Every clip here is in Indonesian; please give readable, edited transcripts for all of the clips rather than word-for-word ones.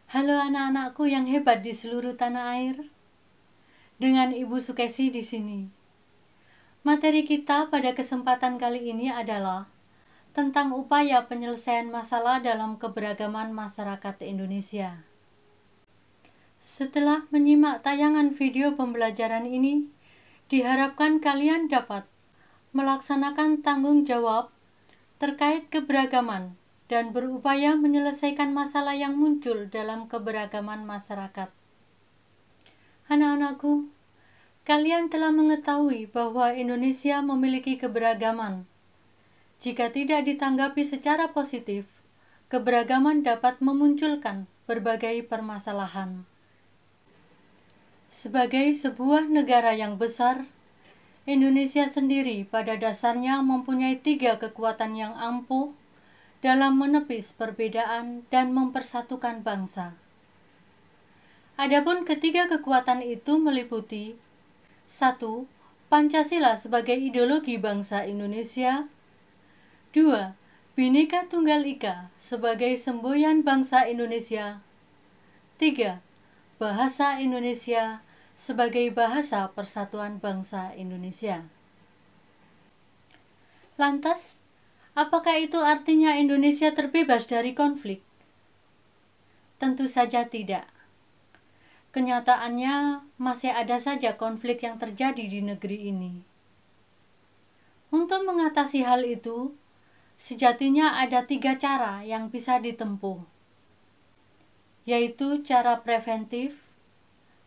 Halo anak-anakku yang hebat di seluruh tanah air. Dengan Ibu Sukesi di sini. Materi kita pada kesempatan kali ini adalah tentang upaya penyelesaian masalah dalam keberagaman masyarakat Indonesia. Setelah menyimak tayangan video pembelajaran ini, diharapkan kalian dapat melaksanakan tanggung jawab terkait keberagaman dan berupaya menyelesaikan masalah yang muncul dalam keberagaman masyarakat. Anak-anakku, kalian telah mengetahui bahwa Indonesia memiliki keberagaman. Jika tidak ditanggapi secara positif, keberagaman dapat memunculkan berbagai permasalahan. Sebagai sebuah negara yang besar, Indonesia sendiri pada dasarnya mempunyai 3 kekuatan yang ampuh dalam menepis perbedaan dan mempersatukan bangsa. Adapun ketiga kekuatan itu meliputi 1. Pancasila sebagai ideologi bangsa Indonesia. 2. Bhinneka Tunggal Ika sebagai semboyan bangsa Indonesia. 3. Bahasa Indonesia sebagai bahasa persatuan bangsa Indonesia. Lantas, apakah itu artinya Indonesia terbebas dari konflik? Tentu saja tidak. Kenyataannya masih ada saja konflik yang terjadi di negeri ini. Untuk mengatasi hal itu, sejatinya ada 3 cara yang bisa ditempuh, yaitu cara preventif,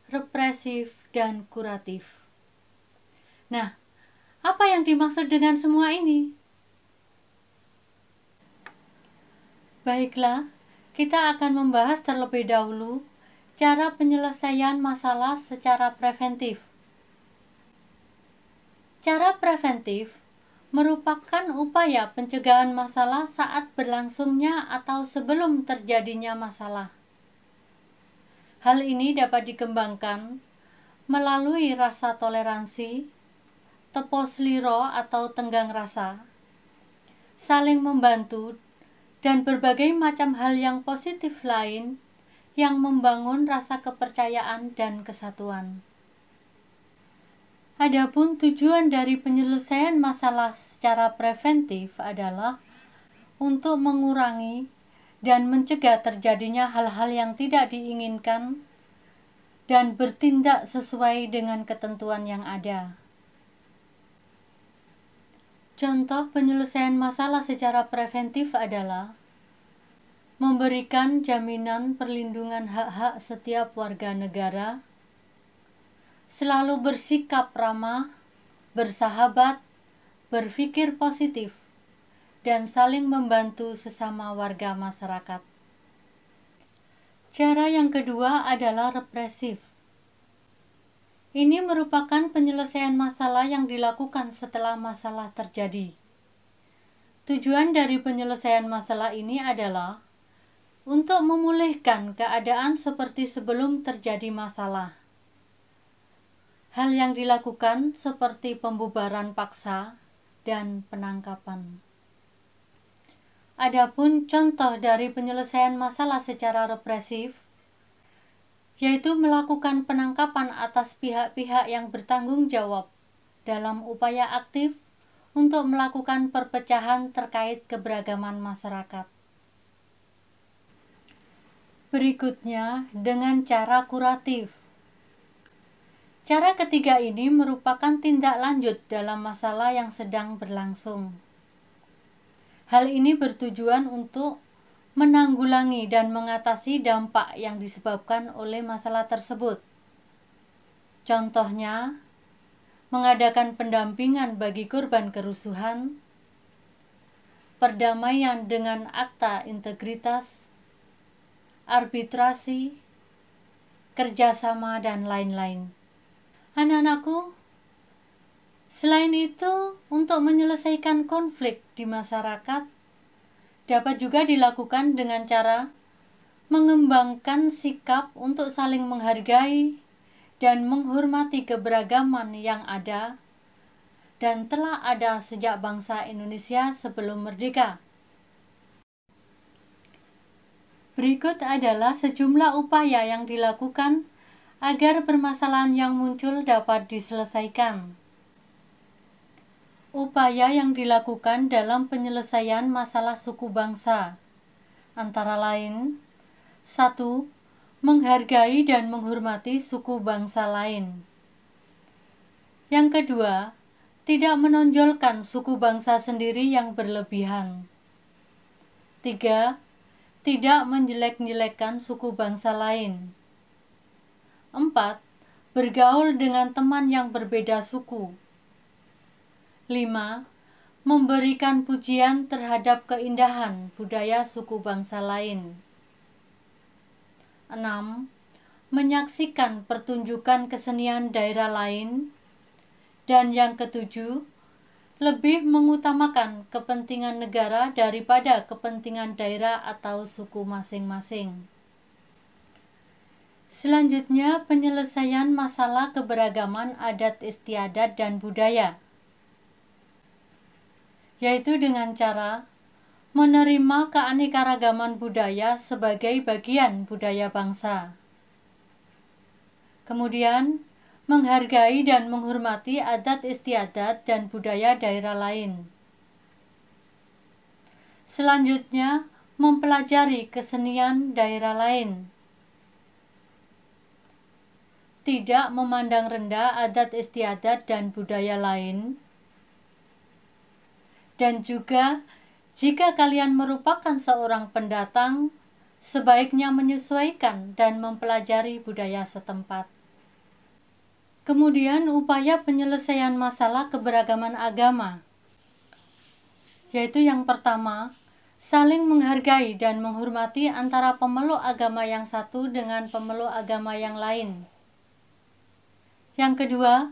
represif, dan kuratif. Nah, apa yang dimaksud dengan semua ini? Baiklah, kita akan membahas terlebih dahulu cara penyelesaian masalah secara preventif. Cara preventif merupakan upaya pencegahan masalah saat berlangsungnya atau sebelum terjadinya masalah. Hal ini dapat dikembangkan melalui rasa toleransi, teposliro atau tenggang rasa, saling membantu, dan berbagai macam hal yang positif lain yang membangun rasa kepercayaan dan kesatuan. Adapun tujuan dari penyelesaian masalah secara preventif adalah untuk mengurangi dan mencegah terjadinya hal-hal yang tidak diinginkan dan bertindak sesuai dengan ketentuan yang ada. Contoh penyelesaian masalah secara preventif adalah memberikan jaminan perlindungan hak-hak setiap warga negara, selalu bersikap ramah, bersahabat, berpikir positif, dan saling membantu sesama warga masyarakat. Cara yang kedua adalah represif. Ini merupakan penyelesaian masalah yang dilakukan setelah masalah terjadi. Tujuan dari penyelesaian masalah ini adalah untuk memulihkan keadaan seperti sebelum terjadi masalah. Hal yang dilakukan seperti pembubaran paksa dan penangkapan. Adapun contoh dari penyelesaian masalah secara represif, yaitu melakukan penangkapan atas pihak-pihak yang bertanggung jawab dalam upaya aktif untuk melakukan perpecahan terkait keberagaman masyarakat. Berikutnya, dengan cara kuratif. Cara ketiga ini merupakan tindak lanjut dalam masalah yang sedang berlangsung. Hal ini bertujuan untuk menanggulangi dan mengatasi dampak yang disebabkan oleh masalah tersebut. Contohnya, mengadakan pendampingan bagi korban kerusuhan, perdamaian dengan akta integritas, arbitrasi, kerjasama, dan lain-lain. Anak-anakku, selain itu, untuk menyelesaikan konflik di masyarakat, dapat juga dilakukan dengan cara mengembangkan sikap untuk saling menghargai dan menghormati keberagaman yang ada dan telah ada sejak bangsa Indonesia sebelum merdeka. Berikut adalah sejumlah upaya yang dilakukan agar permasalahan yang muncul dapat diselesaikan. Upaya yang dilakukan dalam penyelesaian masalah suku bangsa antara lain: 1. Menghargai dan menghormati suku bangsa lain. Yang kedua, tidak menonjolkan suku bangsa sendiri yang berlebihan. 3. Tidak menjelek-jelekkan suku bangsa lain. 4. Bergaul dengan teman yang berbeda suku. 5. Memberikan pujian terhadap keindahan budaya suku bangsa lain. 6. Menyaksikan pertunjukan kesenian daerah lain. Dan yang ketujuh, lebih mengutamakan kepentingan negara daripada kepentingan daerah atau suku masing-masing. Selanjutnya, penyelesaian masalah keberagaman adat istiadat dan budaya, yaitu dengan cara menerima keanekaragaman budaya sebagai bagian budaya bangsa. Kemudian, menghargai dan menghormati adat istiadat dan budaya daerah lain. Selanjutnya, mempelajari kesenian daerah lain. Tidak memandang rendah adat istiadat dan budaya lain. Dan juga, jika kalian merupakan seorang pendatang, sebaiknya menyesuaikan dan mempelajari budaya setempat. Kemudian, upaya penyelesaian masalah keberagaman agama, yaitu yang pertama, saling menghargai dan menghormati antara pemeluk agama yang satu dengan pemeluk agama yang lain. Yang kedua,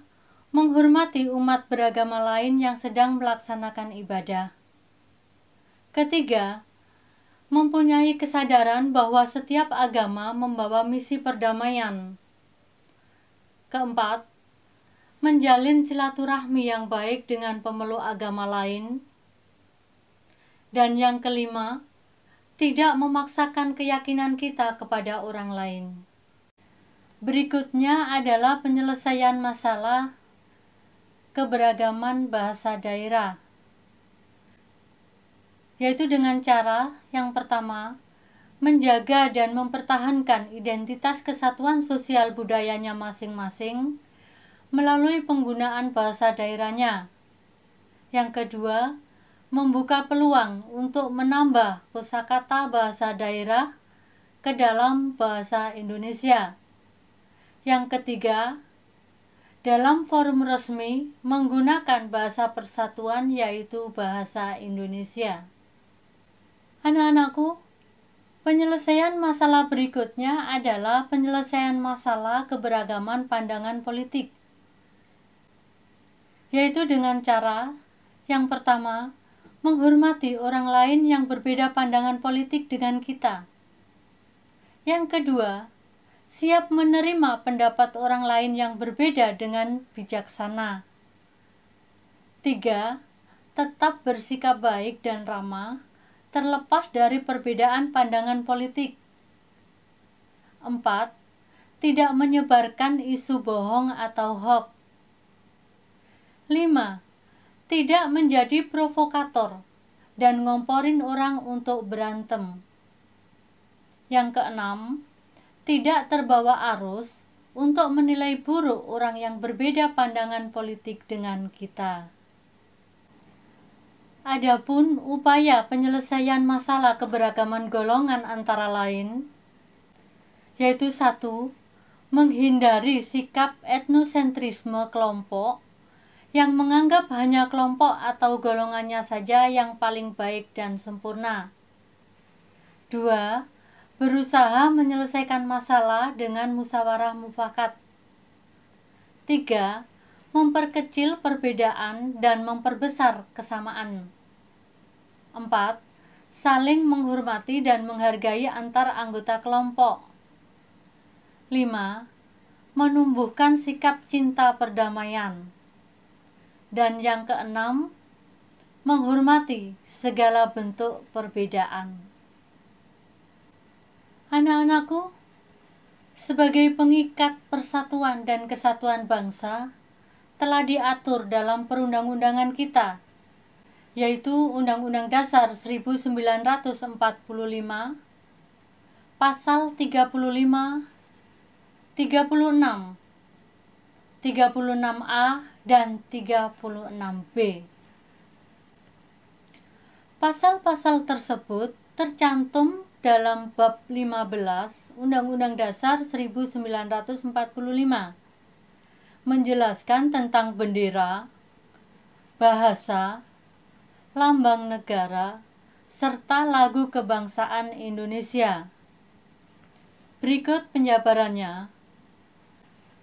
menghormati umat beragama lain yang sedang melaksanakan ibadah. Ketiga, mempunyai kesadaran bahwa setiap agama membawa misi perdamaian. Keempat, menjalin silaturahmi yang baik dengan pemeluk agama lain. Dan yang kelima, tidak memaksakan keyakinan kita kepada orang lain. Berikutnya adalah penyelesaian masalah keberagaman bahasa daerah, yaitu dengan cara yang pertama, menjaga dan mempertahankan identitas kesatuan sosial budayanya masing-masing melalui penggunaan bahasa daerahnya. Yang kedua, membuka peluang untuk menambah kosakata bahasa daerah ke dalam bahasa Indonesia. Yang ketiga, dalam forum resmi menggunakan bahasa persatuan yaitu bahasa Indonesia. Anak-anakku, penyelesaian masalah berikutnya adalah penyelesaian masalah keberagaman pandangan politik, yaitu dengan cara yang pertama, menghormati orang lain yang berbeda pandangan politik dengan kita. Yang kedua, siap menerima pendapat orang lain yang berbeda dengan bijaksana. 3. Tetap bersikap baik dan ramah, terlepas dari perbedaan pandangan politik. 4. Tidak menyebarkan isu bohong atau hoax. 5. Tidak menjadi provokator dan ngomporin orang untuk berantem. Yang keenam, tidak terbawa arus untuk menilai buruk orang yang berbeda pandangan politik dengan kita. Adapun upaya penyelesaian masalah keberagaman golongan antara lain, yaitu 1. Menghindari sikap etnosentrisme kelompok yang menganggap hanya kelompok atau golongannya saja yang paling baik dan sempurna. 2. Berusaha menyelesaikan masalah dengan musyawarah mufakat. 3. Memperkecil perbedaan dan memperbesar kesamaan. 4. Saling menghormati dan menghargai antar anggota kelompok. 5. Menumbuhkan sikap cinta perdamaian. Dan yang keenam, menghormati segala bentuk perbedaan. Anak-anakku, sebagai pengikat persatuan dan kesatuan bangsa, telah diatur dalam perundang-undangan kita, yaitu Undang-Undang Dasar 1945, Pasal 35, 36, 36A, dan 36B. Pasal-pasal tersebut tercantum dalam bab 15 Undang-Undang Dasar 1945, menjelaskan tentang bendera, bahasa, lambang negara, serta lagu kebangsaan Indonesia. Berikut penjabarannya.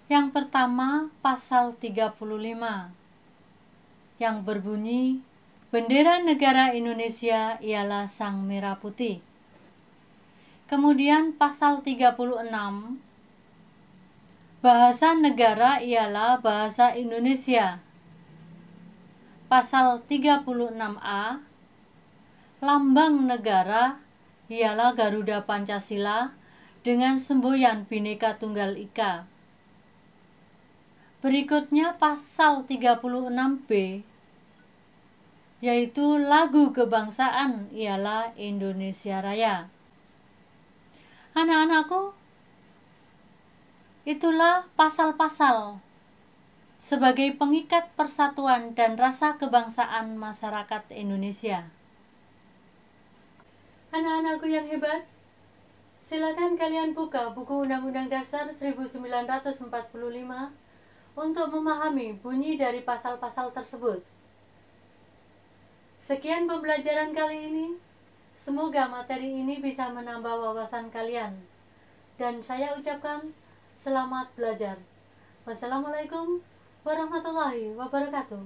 Yang pertama, pasal 35 yang berbunyi, bendera negara Indonesia ialah sang merah putih. Kemudian pasal 36, bahasa negara ialah bahasa Indonesia. Pasal 36A, lambang negara ialah Garuda Pancasila dengan semboyan Bhinneka Tunggal Ika. Berikutnya pasal 36B, yaitu lagu kebangsaan ialah Indonesia Raya. Anak-anakku, itulah pasal-pasal sebagai pengikat persatuan dan rasa kebangsaan masyarakat Indonesia. Anak-anakku yang hebat, silakan kalian buka buku Undang-Undang Dasar 1945 untuk memahami bunyi dari pasal-pasal tersebut. Sekian pembelajaran kali ini. Semoga materi ini bisa menambah wawasan kalian. Dan saya ucapkan selamat belajar. Wassalamualaikum warahmatullahi wabarakatuh.